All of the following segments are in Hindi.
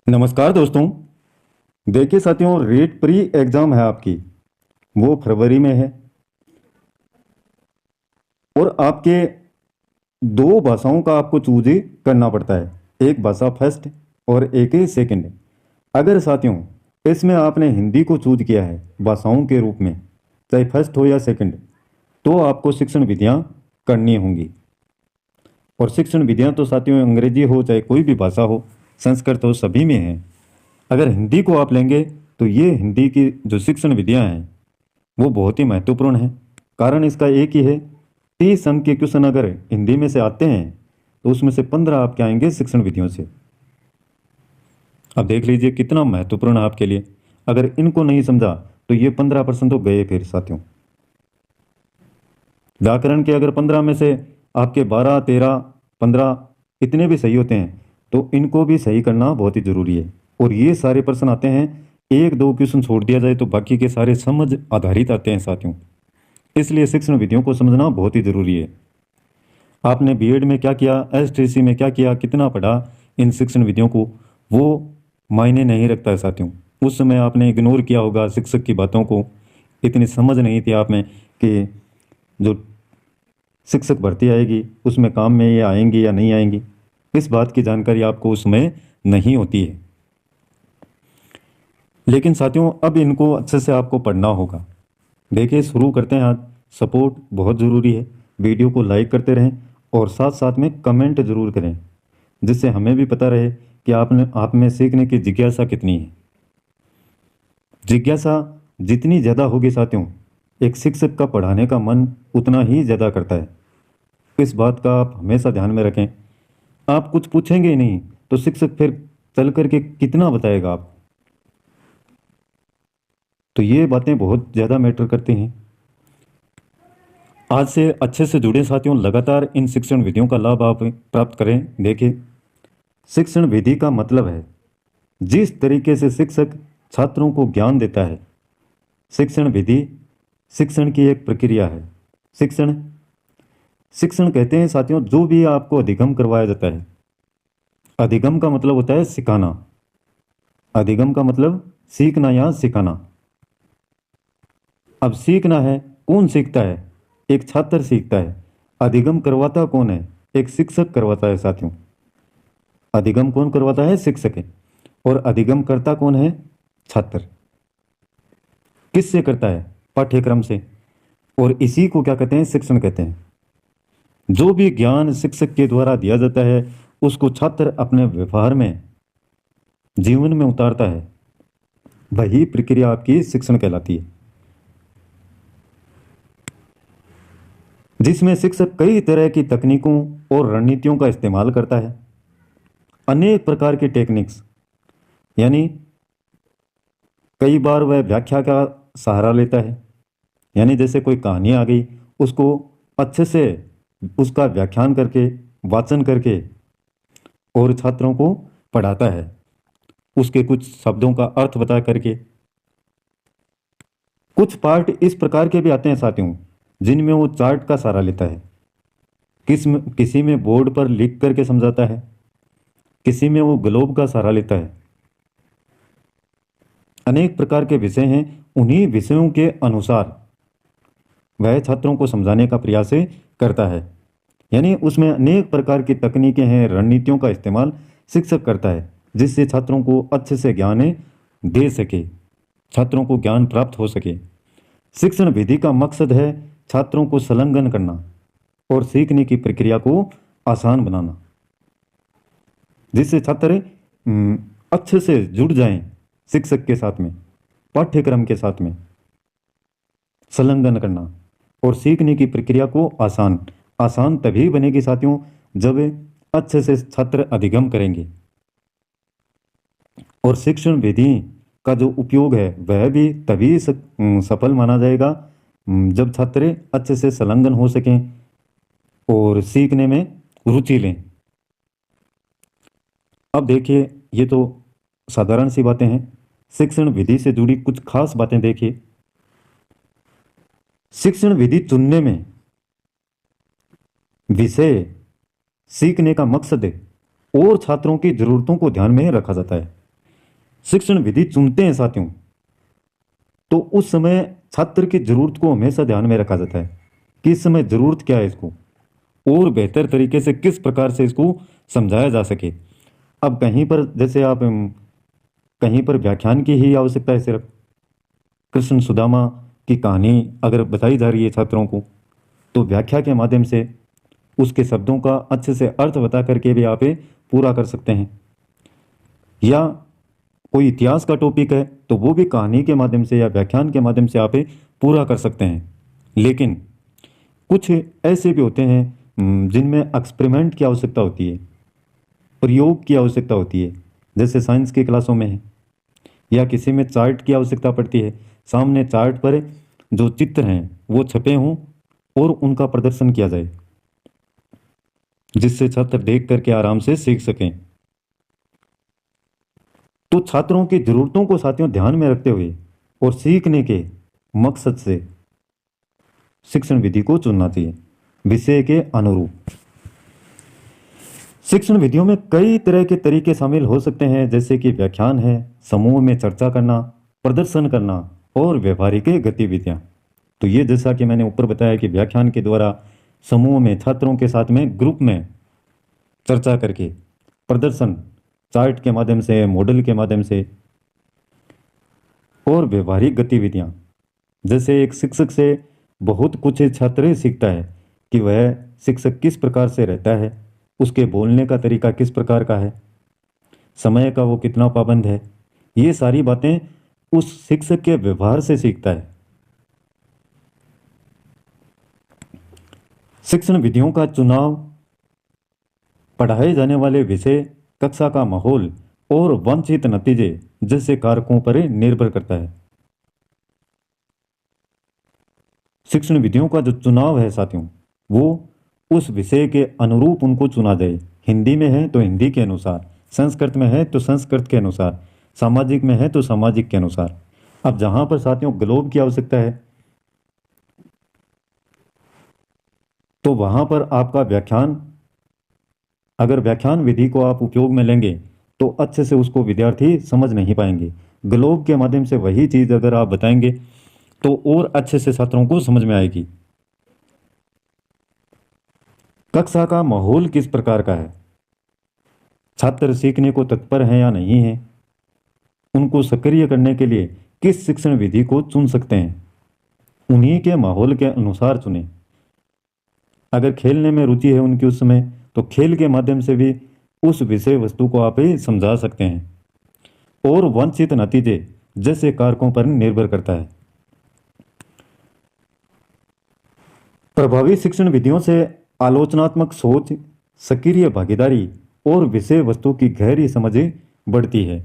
नमस्कार दोस्तों। देखिए साथियों, रेट प्री एग्ज़ाम है आपकी, वो फरवरी में है। और आपके दो भाषाओं का आपको चूज करना पड़ता है, एक भाषा फर्स्ट और एक ही सेकंड। अगर साथियों इसमें आपने हिंदी को चूज किया है भाषाओं के रूप में, चाहे फर्स्ट हो या सेकंड, तो आपको शिक्षण विधियाँ करनी होंगी। और शिक्षण विधियाँ तो साथियों अंग्रेजी हो चाहे कोई भी भाषा हो, संस्कृत हो, सभी में है। अगर हिंदी को आप लेंगे तो ये हिंदी की जो शिक्षण विधियाँ हैं वो बहुत ही महत्वपूर्ण है। कारण इसका एक ही है, 30 अंक के क्वेश्चन अगर हिंदी में से आते हैं तो उसमें से 15 आपके आएंगे शिक्षण विधियों से। अब देख लीजिए कितना महत्वपूर्ण है आपके लिए। अगर इनको नहीं समझा तो ये 15% तो गए फिर साथियों। व्याकरण के अगर 15 में से आपके 12, 13, 15 इतने भी सही होते हैं तो इनको भी सही करना बहुत ही जरूरी है। और ये सारे प्रश्न आते हैं, एक दो क्वेश्चन छोड़ दिया जाए तो बाकी के सारे समझ आधारित आते हैं साथियों। इसलिए शिक्षण विधियों को समझना बहुत ही जरूरी है। आपने बीएड में क्या किया, एसटीसी में क्या किया, कितना पढ़ा इन शिक्षण विधियों को, वो मायने नहीं रखता है साथियों। उस समय आपने इग्नोर किया होगा शिक्षक की बातों को, इतनी समझ नहीं थी आप में कि जो शिक्षक भर्ती आएगी उसमें काम में ये आएंगी या नहीं आएंगी, इस बात की जानकारी आपको उसमें नहीं होती है। लेकिन साथियों अब इनको अच्छे से आपको पढ़ना होगा। देखिए शुरू करते हैं आज। सपोर्ट बहुत ज़रूरी है, वीडियो को लाइक करते रहें और साथ साथ में कमेंट ज़रूर करें, जिससे हमें भी पता रहे कि आप में सीखने की जिज्ञासा कितनी है। जिज्ञासा जितनी ज़्यादा होगी साथियों, एक शिक्षक का पढ़ाने का मन उतना ही ज़्यादा करता है। इस बात का आप हमेशा ध्यान में रखें। आप कुछ पूछेंगे ही नहीं तो शिक्षक फिर चल करके कितना बताएगा आप। तो ये बातें बहुत ज़्यादा मैटर करती हैं। आज से अच्छे से जुड़े साथियों, लगातार इन शिक्षण विधियों का लाभ आप प्राप्त करें। देखिए, शिक्षण विधि का मतलब है जिस तरीके से शिक्षक छात्रों को ज्ञान देता है। शिक्षण विधि शिक्षण की एक प्रक्रिया है। शिक्षण शिक्षण कहते हैं साथियों जो भी आपको अधिगम करवाया जाता है। अधिगम का मतलब होता है सिखाना। अधिगम का मतलब सीखना या सिखाना। अब सीखना है, कौन सीखता है? एक छात्र सीखता है। अधिगम करवाता कौन है? एक शिक्षक करवाता है साथियों। अधिगम कौन करवाता है? शिक्षक है। और अधिगम करता कौन है? छात्र। किससे करता है? पाठ्यक्रम से। और इसी को क्या कहते हैं? शिक्षण कहते हैं। जो भी ज्ञान शिक्षक के द्वारा दिया जाता है उसको छात्र अपने व्यवहार में, जीवन में उतारता है, वही प्रक्रिया आपकी शिक्षण कहलाती है। जिसमें शिक्षक कई तरह की तकनीकों और रणनीतियों का इस्तेमाल करता है। अनेक प्रकार की टेक्निक्स, यानी कई बार वह व्याख्या का सहारा लेता है। यानी जैसे कोई कहानी आ गई, उसको अच्छे से उसका व्याख्यान करके, वाचन करके और छात्रों को पढ़ाता है, उसके कुछ शब्दों का अर्थ बता करके। कुछ पार्ट इस प्रकार के भी आते हैं साथियों जिनमें वो चार्ट का सहारा लेता है। किसी में बोर्ड पर लिख करके समझाता है, किसी में वो ग्लोब का सहारा लेता है। अनेक प्रकार के विषय हैं, उन्हीं विषयों के अनुसार वह छात्रों को समझाने का प्रयास करता है। यानी उसमें अनेक प्रकार की तकनीकें हैं, रणनीतियों का इस्तेमाल शिक्षक करता है, जिससे छात्रों को अच्छे से ज्ञान दे सके, छात्रों को ज्ञान प्राप्त हो सके। शिक्षण विधि का मकसद है छात्रों को संलग्न करना और सीखने की प्रक्रिया को आसान बनाना, जिससे छात्र अच्छे से जुड़ जाएं शिक्षक के साथ में, पाठ्यक्रम के साथ में। संलग्न करना और सीखने की प्रक्रिया को आसान तभी बनेगी साथियों जब अच्छे से छात्र अधिगम करेंगे। और शिक्षण विधि का जो उपयोग है वह भी तभी सफल माना जाएगा जब छात्र अच्छे से संलग्न हो सकें और सीखने में रुचि लें। अब देखिए, ये तो साधारण सी बातें हैं। शिक्षण विधि से जुड़ी कुछ खास बातें देखिए। शिक्षण विधि चुनने में विषय, सीखने का मकसद और छात्रों की जरूरतों को ध्यान में रखा जाता है। शिक्षण विधि चुनते हैं साथियों, तो उस समय छात्र की जरूरत को हमेशा ध्यान में रखा जाता है कि इस समय जरूरत क्या है इसको, और बेहतर तरीके से किस प्रकार से इसको समझाया जा सके। अब कहीं पर जैसे आप कहीं पर व्याख्यान की ही आवश्यकता है, सिर्फ कृष्ण सुदामा की कहानी अगर बताई जा रही है छात्रों को, तो व्याख्या के माध्यम से उसके शब्दों का अच्छे से अर्थ बता करके भी आप ये पूरा कर सकते हैं। या कोई इतिहास का टॉपिक है तो वो भी कहानी के माध्यम से या व्याख्यान के माध्यम से आप ये पूरा कर सकते हैं। लेकिन कुछ ऐसे भी होते हैं जिनमें एक्सपेरिमेंट की आवश्यकता होती है, प्रयोग की आवश्यकता होती है, जैसे साइंस की क्लासों में है, या किसी में चार्ट की आवश्यकता पड़ती है, सामने चार्ट पर जो चित्र हैं वो छपे हों और उनका प्रदर्शन किया जाए, जिससे छात्र देख करके आराम से सीख सकें। तो छात्रों की जरूरतों को साथियों ध्यान में रखते हुए और सीखने के मकसद से शिक्षण विधि को चुनना चाहिए विषय के अनुरूप। शिक्षण विधियों में कई तरह के तरीके शामिल हो सकते हैं, जैसे कि व्याख्यान है, समूह में चर्चा करना, प्रदर्शन करना और व्यवहारिक गतिविधियां। तो ये जैसा कि मैंने ऊपर बताया कि व्याख्यान के द्वारा समूह में छात्रों के साथ में ग्रुप में चर्चा करके, प्रदर्शन चार्ट के माध्यम से, मॉडल के माध्यम से, और व्यवहारिक गतिविधियां जैसे एक शिक्षक से बहुत कुछ छात्र सीखता है कि वह शिक्षक किस प्रकार से रहता है, उसके बोलने का तरीका किस प्रकार का है, समय का वो कितना पाबंद है। ये सारी बातें उस शिक्षक के व्यवहार से सीखता है। शिक्षण विधियों का चुनाव पढ़ाए जाने वाले विषय, कक्षा का माहौल और वांछित नतीजे जैसे कारकों पर निर्भर करता है। शिक्षण विधियों का जो चुनाव है साथियों, वो उस विषय के अनुरूप उनको चुना जाए। हिंदी में है तो हिंदी के अनुसार, संस्कृत में है तो संस्कृत के अनुसार, सामाजिक में है तो सामाजिक के अनुसार। अब जहां पर साथियों ग्लोब की आवश्यकता है, तो वहां पर आपका व्याख्यान, अगर व्याख्यान विधि को आप उपयोग में लेंगे तो अच्छे से उसको विद्यार्थी समझ नहीं पाएंगे। ग्लोब के माध्यम से वही चीज अगर आप बताएंगे तो और अच्छे से छात्रों को समझ में आएगी। कक्षा का माहौल किस प्रकार का है, छात्र सीखने को तत्पर हैं या नहीं है, उनको सक्रिय करने के लिए किस शिक्षण विधि को चुन सकते हैं, उन्हीं के माहौल के अनुसार चुनें। अगर खेलने में रुचि है उनकी उस समय, तो खेल के माध्यम से भी उस विषय वस्तु को आप ही समझा सकते हैं। और वांछित नतीजे जैसे कारकों पर निर्भर करता है। प्रभावी शिक्षण विधियों से आलोचनात्मक सोच, सक्रिय भागीदारी और विषय वस्तु की गहरी समझ बढ़ती है।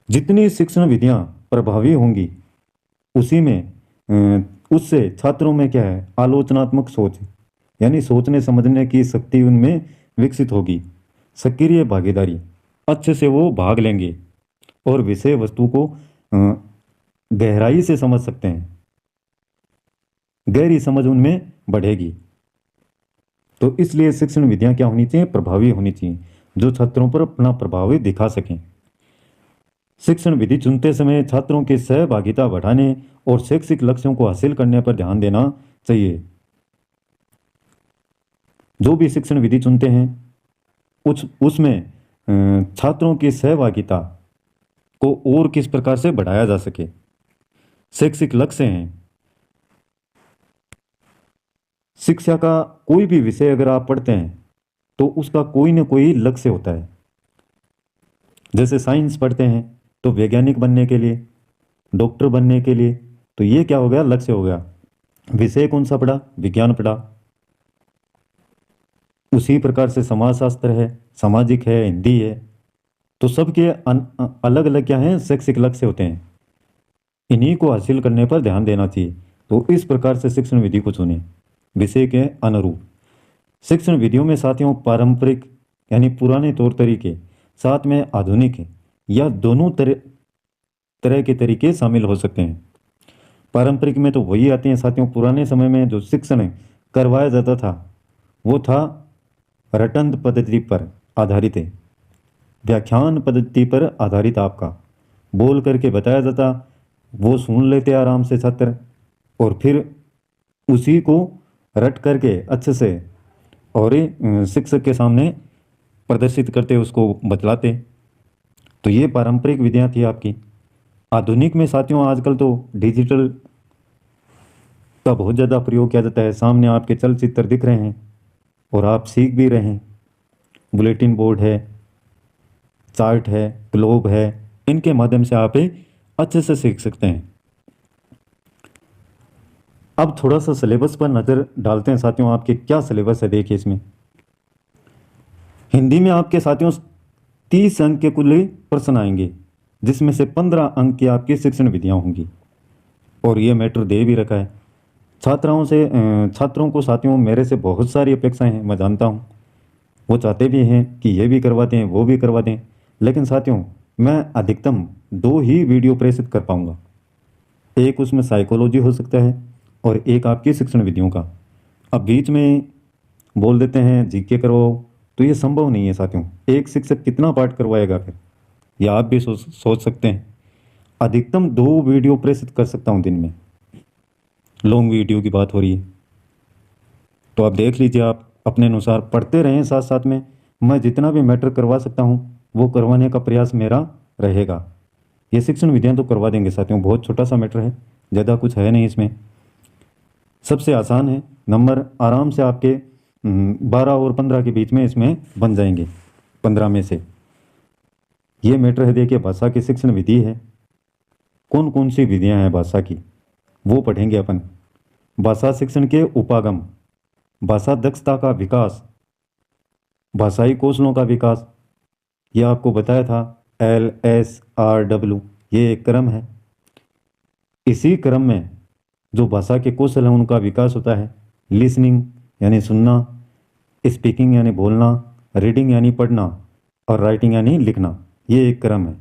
जितनी शिक्षण विधियां प्रभावी होंगी उसी में उससे छात्रों में क्या है, आलोचनात्मक सोच यानी सोचने समझने की शक्ति उनमें विकसित होगी। सक्रिय भागीदारी, अच्छे से वो भाग लेंगे और विषय वस्तु को गहराई से समझ सकते हैं, गहरी समझ उनमें बढ़ेगी। तो इसलिए शिक्षण विधियां क्या होनी चाहिए, प्रभावी होनी चाहिए, जो छात्रों पर अपना प्रभाव दिखा सकें। शिक्षण विधि चुनते समय छात्रों की सहभागिता बढ़ाने और शैक्षिक लक्ष्यों को हासिल करने पर ध्यान देना चाहिए। जो भी शिक्षण विधि चुनते हैं उसमें छात्रों की सहभागिता को और किस प्रकार से बढ़ाया जा सके। शैक्षिक लक्ष्य हैं, शिक्षा का कोई भी विषय अगर आप पढ़ते हैं तो उसका कोई ना कोई लक्ष्य होता है। जैसे साइंस पढ़ते हैं तो वैज्ञानिक बनने के लिए, डॉक्टर बनने के लिए, तो ये क्या हो गया, लक्ष्य हो गया। विषय कौन सा पढ़ा, विज्ञान पढ़ा। उसी प्रकार से समाजशास्त्र है, सामाजिक है, हिंदी है, तो सबके अलग अलग क्या हैं, शैक्षिक लक्ष्य होते हैं। इन्हीं को हासिल करने पर ध्यान देना चाहिए। तो इस प्रकार से शिक्षण विधि को चुनें विषय के अनुरूप। शिक्षण विधियों में साथियों पारंपरिक यानी पुराने तौर तरीके, साथ में आधुनिक या दोनों तरह के तरीके शामिल हो सकते हैं। पारंपरिक में तो वही आते हैं साथियों, पुराने समय में जो शिक्षण करवाया जाता था वो था रटंत पद्धति पर आधारित है। व्याख्यान पद्धति पर आधारित आपका बोल करके बताया जाता, वो सुन लेते आराम से छात्र और फिर उसी को रट करके अच्छे से और शिक्षक के सामने प्रदर्शित करते, उसको बतलाते। तो ये पारंपरिक विधियाँ थी आपकी। आधुनिक में साथियों आजकल तो डिजिटल का बहुत ज़्यादा प्रयोग किया जाता है। सामने आपके चलचित्र दिख रहे हैं और आप सीख भी रहे हैं। बुलेटिन बोर्ड है, चार्ट है, ग्लोब है, इनके माध्यम से आप अच्छे से सीख सकते हैं। अब थोड़ा सा सिलेबस पर नज़र डालते हैं साथियों। आपके क्या सिलेबस है देखिए इसमें। हिंदी में आपके साथियों 30 अंक के कुल प्रश्न आएंगे, जिसमें से 15 अंक की आपकी शिक्षण विधियाँ होंगी। और ये मैटर दे भी रखा है छात्रों को साथियों। मेरे से बहुत सारी अपेक्षाएं हैं, मैं जानता हूँ। वो चाहते भी हैं कि ये भी करवा दें, वो भी करवा दें, लेकिन साथियों मैं अधिकतम 2 ही वीडियो प्रेषित कर पाऊँगा। एक उसमें साइकोलॉजी हो सकता है और एक आपकी शिक्षण विधियों का। अब बीच में बोल देते हैं जीके करवाओ, तो ये संभव नहीं है साथियों। एक शिक्षक कितना पाठ करवाएगा फिर, या आप भी सोच सकते हैं। अधिकतम 2 वीडियो प्रेषित कर सकता हूँ दिन में। लॉन्ग वीडियो की बात हो रही है, तो आप देख लीजिए, आप अपने अनुसार पढ़ते रहें साथ साथ में। मैं जितना भी मैटर करवा सकता हूँ वो करवाने का प्रयास मेरा रहेगा। ये शिक्षण विधियाँ तो करवा देंगे साथियों, बहुत छोटा सा मैटर है, ज़्यादा कुछ है नहीं इसमें। सबसे आसान है, नंबर आराम से आपके 12 और 15 के बीच में इसमें बन जाएंगे, 15 में से। ये मैटर है देखिए, भाषा की शिक्षण विधि है। कौन कौन सी विधियाँ हैं भाषा की, वो पढ़ेंगे अपन। भाषा शिक्षण के उपागम, भाषा दक्षता का विकास, भाषाई कौशलों का विकास, ये आपको बताया था LSRW, ये एक क्रम है। इसी क्रम में जो भाषा के कौशल हैं उनका विकास होता है। लिसनिंग यानी सुनना, स्पीकिंग यानी बोलना, रीडिंग यानी पढ़ना, और राइटिंग यानी लिखना, ये एक क्रम है।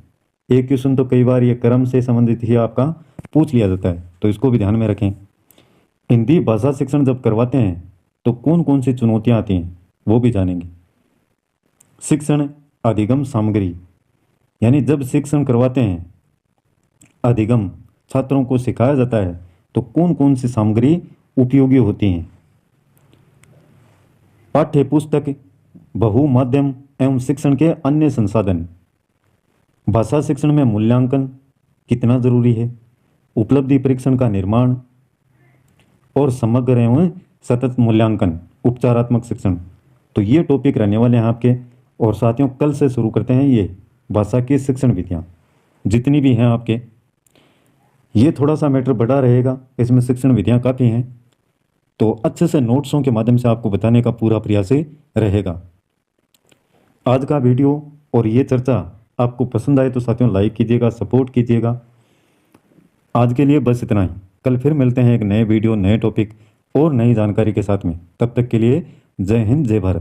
एक क्वेश्चन तो कई बार ये क्रम से संबंधित ही आपका पूछ लिया जाता है, तो इसको भी ध्यान में रखें। हिंदी भाषा शिक्षण जब करवाते हैं तो कौन कौन सी चुनौतियाँ आती हैं वो भी जानेंगे। शिक्षण अधिगम सामग्री, यानी जब शिक्षण करवाते हैं अधिगम, छात्रों को सिखाया जाता है, तो कौन कौन सी सामग्री उपयोगी होती हैं। पाठ्य पुस्तक, बहु माध्यम एवं शिक्षण के अन्य संसाधन। भाषा शिक्षण में मूल्यांकन कितना जरूरी है, उपलब्धि परीक्षण का निर्माण, और समग्र एवं सतत मूल्यांकन, उपचारात्मक शिक्षण। तो ये टॉपिक रहने वाले हैं आपके। और साथियों कल से शुरू करते हैं ये भाषा की शिक्षण विधियाँ, जितनी भी हैं आपके। ये थोड़ा सा मैटर बड़ा रहेगा, इसमें शिक्षण विधियाँ काफ़ी हैं, तो अच्छे से नोट्सों के माध्यम से आपको बताने का पूरा प्रयास रहेगा। आज का वीडियो और ये चर्चा आपको पसंद आए तो साथियों लाइक कीजिएगा, सपोर्ट कीजिएगा। आज के लिए बस इतना ही। कल फिर मिलते हैं एक नए वीडियो, नए टॉपिक और नई जानकारी के साथ में। तब तक के लिए जय हिंद, जय भारत।